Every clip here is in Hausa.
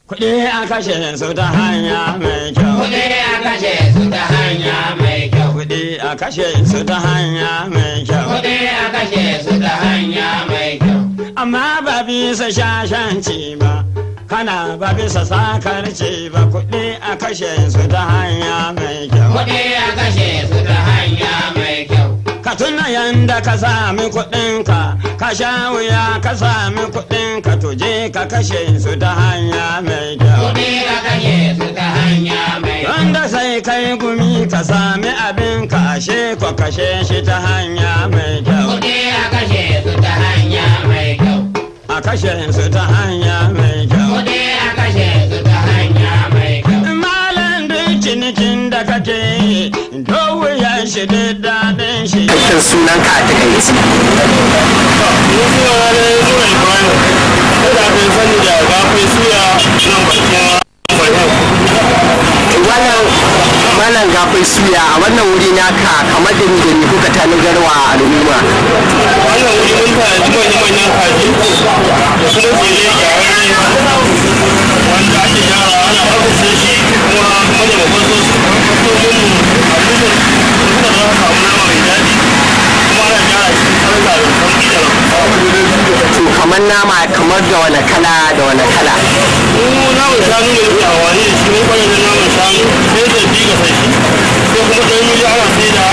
Kuɗi a kashe su ta hanya mai kyau. Kuɗi a kashe su ta hanya mai kyau. Kuɗi a kashe su ta hanya mai kyau. Kuɗi a kashe su ta hanya mai kyau. Amma ba bisa shashanci ba, kana ba bisa sakarci ba. Kuɗi a kashe su ta hanya mai kyau. Kuɗi a kashe su ta hanya mai kyau. Ka tuna yanda ka sami kuɗinka, ka sha wuya ka sami kuɗinka, tuje ka kashe su ta hanya mai kyau. Kuɗi a kashe su ta hanya mai kyau. Wanda sai kai gumi ka sami abin ka ashe ko kashe shi ta hanya mai kyau. Kuɗi a kashe su ta hanya mai kyau. A kashe su ta hanya mai kyau. Kuɗi a kashe su ta hanya mai kyau. Malam duk cinikin da kake yi, wuyan shi duk daɗin shi. Aikin sunan ka a takaici. Malam gafai suya a wannan wuri naka kamar da ni kuka tani garwa a al'umma. Wannan wuri mun tanaji manyan kaji da kuma tsere gyararre wanda ake gyara ana ɗaukace shi kuma madaimakon sosai abubuwan suna za ka samu nama mai daɗi kuma ana gyara shi sarka da sauƙi da To kamar nama kamar da wani kala da wani kala. mu naman shanu ne muke amfani da shi mun kwanan naman shanu sai da bi ga sai sai kuma ɗan mili ana sai da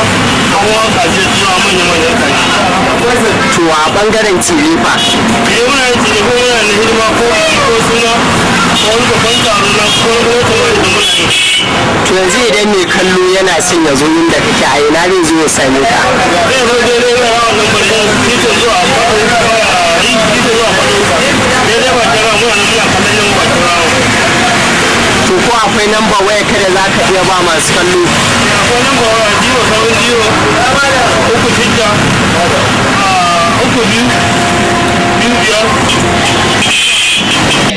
hawa kaji zuwa manyan kaji. To a bangaren tilifa. Muna yin ciniki muna da hidima ko suna ko wani babban taro na ko wani wata wani da muna yi. To yanzu idan mai kallo yana son ya zo inda kake a ina zai zo ya same ka. Zai zo daidai da rawan nan bari titin zuwa titin zuwa daidai ba kira muna nan muna kallon yan ba kira. To ko akwai namba waya kada za ka iya ba masu kallo. Akwai namba waya 070 uku shidda uku biyu biyar.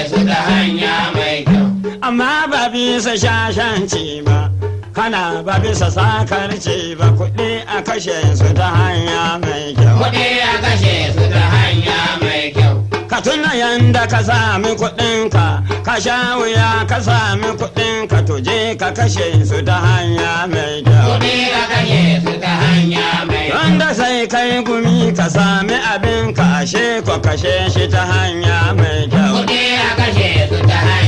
Su ta hanya mai kyau. Amma ba bisa shashanci ba, kana ba bisa sakarci ba. Kuɗi a kashe su ta hanya mai kyau. Kuɗi a kashe su ta hanya mai kyau. Ka tuna yanda ka sami kuɗinka, ka sha wuya ka sami kuɗinka, tuje ka kashe su ta hanya mai kyau. Kuɗi a kashe su ta hanya mai kyau. Wanda sai kai gumi ka sami abin ka ashe ko kashe shi ta hanya mai kyau. Kuɗi a kashe su ta hanya